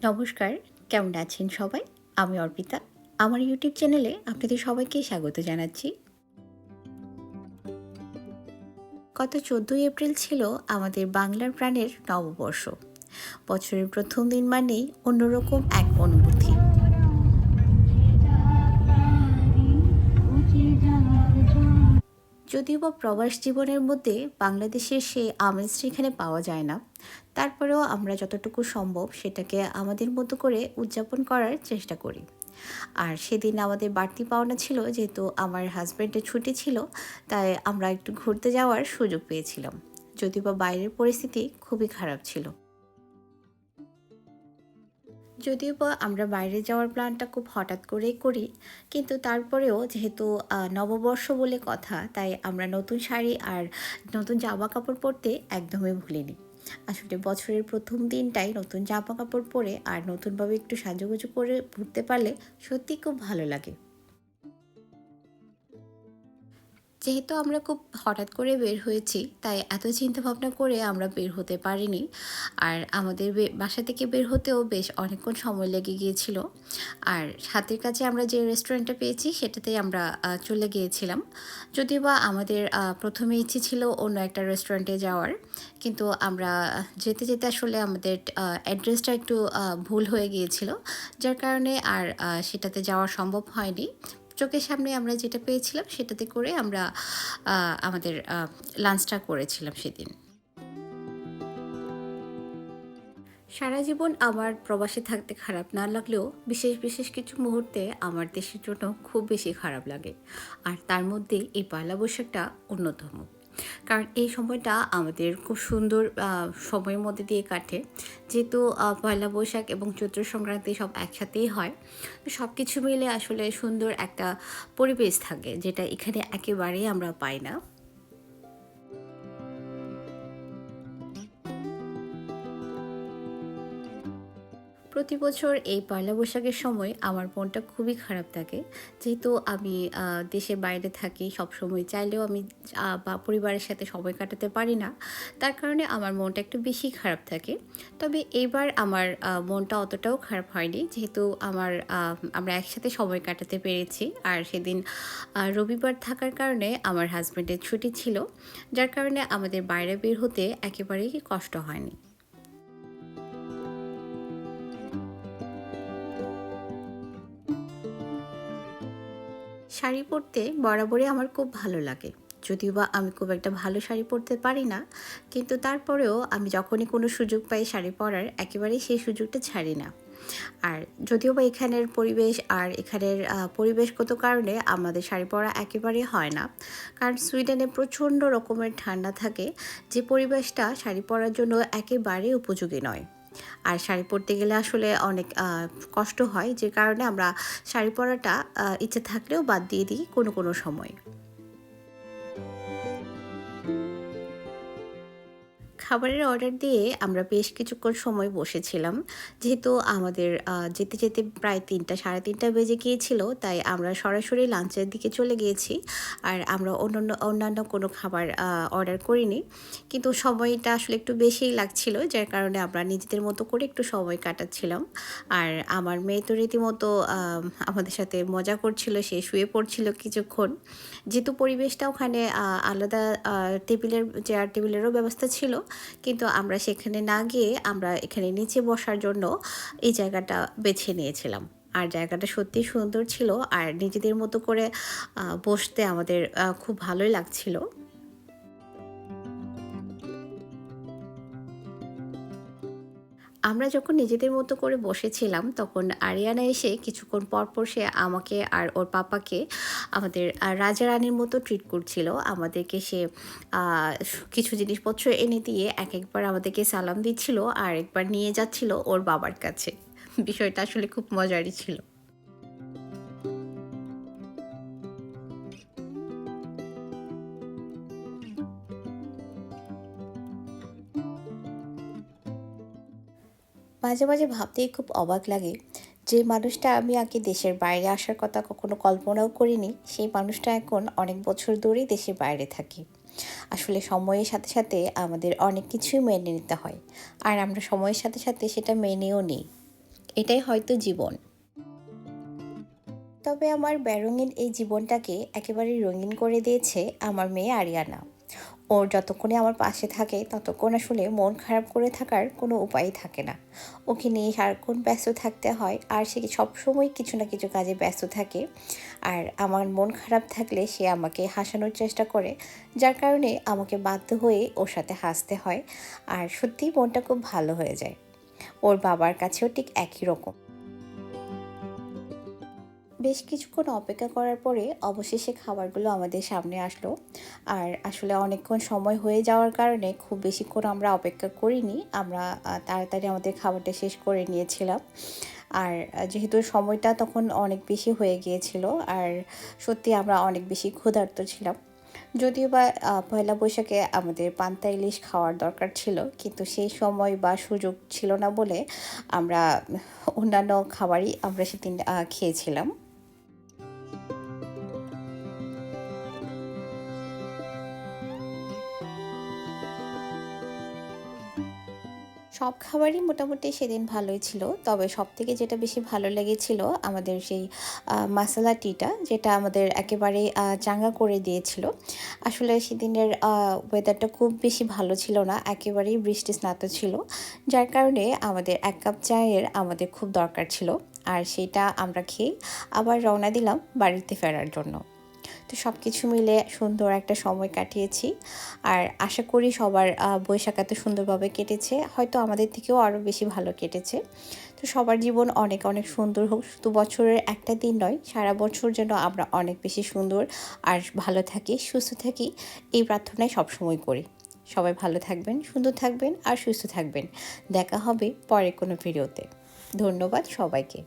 নমস্কার, কেমন আছেন সবাই? আমি অর্পিতা। আমার ইউটিউব চ্যানেলে আপনাদের সবাইকে স্বাগত জানাচ্ছি। গত ১৪ই এপ্রিল ছিল আমাদের বাংলার প্রাণের নববর্ষ। বছরের প্রথম দিন মানেই অন্যরকম এক অনুভূতি। যদিও বা প্রবাস জীবনের মধ্যে বাংলাদেশের সেই আমেজটা এখানে পাওয়া যায় না, তারপরেও আমরা যতটুকু সম্ভব সেটাকে আমাদের মতো করে উদযাপন করার চেষ্টা করি। আর সেদিন আমাদের বাড়তি পাওনা ছিল, যেহেতু আমার হাজব্যান্ডের ছুটি ছিল, তাই আমরা একটু ঘুরতে যাওয়ার সুযোগ পেয়েছিলাম। যদিও বা বাইরের পরিস্থিতি খুবই খারাপ ছিল। যদিও বা আমরা বাইরে যাওয়ার প্ল্যানটা খুব হঠাৎ করেই করি, কিন্তু তারপরেও যেহেতু নববর্ষ বলে কথা, তাই আমরা নতুন শাড়ি আর নতুন জামা কাপড় পরতে একদমই ভুলিনি। আসলে বছরের প্রথম দিনটাই নতুন জামা কাপড় পরে আর নতুনভাবে একটু সাজুগুজু করে ঘুরতে পারলে সত্যিই খুব ভালো লাগে। যেহেতু আমরা খুব হঠাৎ করে বের হয়েছি, তাই এত চিন্তা ভাবনা করে আমরা বের হতে পারিনি। আর আমাদের বাসা থেকে বের হতেও বেশ অনেকক্ষণ সময় লেগে গিয়েছিল। আর হাতের কাছে আমরা যে রেস্টুরেন্টটা পেয়েছি সেটাতেই আমরা চলে গিয়েছিলাম। যদিও বা আমাদের প্রথমে ইচ্ছে ছিল অন্য একটা রেস্টুরেন্টে যাওয়ার, কিন্তু আমরা যেতে যেতে আসলে আমাদের অ্যাড্রেসটা একটু ভুল হয়ে গিয়েছিল, যার কারণে আর সেটাতে যাওয়া সম্ভব হয়নি। চোখের সামনে আমরা যেটা পেয়েছিলাম সেটাতে করে আমরা আমাদের লাঞ্চটা করেছিলাম সেদিন। সারা জীবন আমার প্রবাসে থাকতে খারাপ না লাগলেও বিশেষ বিশেষ কিছু মুহূর্তে আমার দেশের জন্য খুব বেশি খারাপ লাগে। আর তার মধ্যে এই পয়লা বৈশাখটা অন্যতম। কারণ এই সময়টা আমাদের খুব সুন্দর সময়ের মধ্যে দিয়ে কাটে। যেহেতু পয়লা বৈশাখ এবং চৈত্র সংক্রান্তি সব একসাথেই হয়। তো সব কিছু মিলে আসলে সুন্দর একটা পরিবেশ থাকে, যেটা এখানে একেবারেই আমরা পাই না। প্রতি বছর এই পয়লা বৈশাখের সময় আমার মনটা খুবই খারাপ থাকে। যেহেতু আমি দেশের বাইরে থাকি, সবসময় চাইলেও আমি বা পরিবারের সাথে সময় কাটাতে পারি না। তার কারণে আমার মনটা একটু বেশি খারাপ থাকে। তবে এইবার আমার মনটা অতটাও খারাপ হয়নি। যেহেতু আমরা একসাথে সময় কাটাতে পেরেছি। আর সেদিন রবিবার থাকার কারণে আমার হাসব্যান্ডের ছুটি ছিল। যার কারণে আমাদের বাইরে বের হতে একেবারেই কষ্ট হয়নি। শাড়ি পরতে বরাবরই আমার খুব ভালো লাগে। যদিও বা আমি খুব একটা ভালো শাড়ি পরতে পারি না, কিন্তু তারপরেও আমি যখনই কোনো সুযোগ পাই শাড়ি পরার, একেবারেই সেই সুযোগটা ছাড়ি না। আর যদিও বা এখানের পরিবেশ আর এখানের পরিবেশগত কারণে আমাদের শাড়ি পরা একেবারেই হয় না। কারণ সুইডেনে প্রচণ্ড রকমের ঠান্ডা থাকে, যে পরিবেশটা শাড়ি পরার জন্য একেবারেই উপযোগী নয়। আর শাড়ি পরতে গেলে আসলে অনেক কষ্ট হয়, যে কারণে আমরা শাড়ি পরাটা ইচ্ছে থাকলেও বাদ দিয়ে দিই কোনো কোনো সময়। খাবারের অর্ডার দিয়ে আমরা বেশ কিছুক্ষণ সময় বসেছিলাম। যেহেতু আমাদের যেতে যেতে প্রায় ৩টা, সাড়ে ৩টা বেজে গিয়েছিল, তাই আমরা সরাসরি লাঞ্চের দিকে চলে গিয়েছি। আর আমরা অন্যান্য কোনো খাবার অর্ডার করিনি। কিন্তু সময়টা আসলে একটু বেশিই লাগছিল, যার কারণে আমরা নিজেদের মতো করে একটু সময় কাটাচ্ছিলাম। আর আমার মেয়ে তো রীতিমতো আমাদের সাথে মজা করছিল, সে শুয়ে পড়ছিল কিছুক্ষণ। যেহেতু পরিবেশটা ওখানে আলাদা, চেয়ার টেবিলেরও ব্যবস্থা ছিল, কিন্তু আমরা সেখানে না গিয়ে আমরা এখানে নিচে বসার জন্য এই জায়গাটা বেছে নিয়েছিলাম। আর জায়গাটা সত্যিই সুন্দর ছিল, আর নিজেদের মতো করে বসতে আমাদের খুব ভালোই লাগছিল। আমরা যখন নিজেদের মতো করে বসেছিলাম, তখন আরিয়ানা এসে কিছুক্ষণ পরপর সে আমাকে আর ওর পাপাকে আমাদের রাজা-রানীর মতো ট্রিট করছিল। আমাদেরকে সে আ কিছু জিনিসপত্র এনে দিয়ে একেকবার আমাদেরকে সালাম দিচ্ছিল, আর একবার নিয়ে যাচ্ছিল ওর বাবার কাছে। বিষয়টা আসলে খুব মজারই ছিল। মাঝে মাঝে ভাবতেই খুব অবাক লাগে, যে মানুষটা আমি আগে দেশের বাইরে আসার কথা কখনো কল্পনাও করিনি, সেই মানুষটা এখন অনেক বছর ধরেই দেশের বাইরে থাকে। আসলে সময়ের সাথে সাথে আমাদের অনেক কিছুই মেনে নিতে হয়, আর আমরা সময়ের সাথে সাথে সেটা মেনেও নিই। এটাই হয়তো জীবন। তবে আমার বেরঙিন এই জীবনটাকে একেবারেই রঙিন করে দিয়েছে আমার মেয়ে আরিয়ানা। ওর যতক্ষণে আমার পাশে থাকে ততক্ষণ আসলে মন খারাপ করে থাকার কোনো উপায়ই থাকে না। ওকে নিয়ে সারাক্ষণ ব্যস্ত থাকতে হয়, আর সে সবসময় কিছু না কিছু কাজে ব্যস্ত থাকে। আর আমার মন খারাপ থাকলে সে আমাকে হাসানোর চেষ্টা করে, যার কারণে আমাকে বাধ্য হয়ে ওর সাথে হাসতে হয়। আর সত্যিই মনটা খুব ভালো হয়ে যায়। ওর বাবার কাছেও ঠিক একই রকম। বেশ কিছুক্ষণ অপেক্ষা করার পরে অবশেষে খাবারগুলো আমাদের সামনে আসলো। আর আসলে অনেকক্ষণ সময় হয়ে যাওয়ার কারণে খুব বেশিক্ষণ আমরা অপেক্ষা করিনি। আমরা তাড়াতাড়ি আমাদের খাবারটা শেষ করে নিয়েছিলাম। আর যেহেতু সময়টা তখন অনেক বেশি হয়ে গিয়েছিল, আর সত্যি আমরা অনেক বেশি ক্ষুধার্ত ছিলাম। যদিও বা পয়লা বৈশাখে আমাদের পান্তা ইলিশ খাওয়ার দরকার ছিল, কিন্তু সেই সময় বা সুযোগ ছিল না বলে আমরা অন্যান্য খাবারই আমরা সেদিন খেয়েছিলাম। সব খাবারই মোটামুটি সেদিন ভালোই ছিল। তবে সবথেকে যেটা বেশি ভালো লেগেছিল আমাদের সেই মাসালা টিটা, যেটা আমাদের একেবারেই চাঙ্গা করে দিয়েছিল। আসলে সেদিনের ওয়েদারটা খুব বেশি ভালো ছিল না, একেবারেই বৃষ্টিস্নাত ছিল। যার কারণে আমাদের ১ কাপ চায়ের আমাদের খুব দরকার ছিল। আর সেটা আমরা খেয়ে আবার রওনা দিলাম বাড়িতে ফেরার জন্য। তো সব কিছু মিলে সুন্দর একটা সময় কাটিয়েছি। আর আশা করি সবার বৈশাখ এত সুন্দরভাবে কেটেছে। হয়তো আমাদের থেকেও আরও বেশি ভালো কেটেছে। তো সবার জীবন অনেক অনেক সুন্দর হোক। শুধু বছরের একটা দিন নয়, সারা বছর যেন আমরা অনেক বেশি সুন্দর আর ভালো থাকি, সুস্থ থাকি, এই প্রার্থনাই সবসময় করি। সবাই ভালো থাকবেন, সুন্দর থাকবেন আর সুস্থ থাকবেন। দেখা হবে পরে কোনো ভিডিওতে। ধন্যবাদ সবাইকে।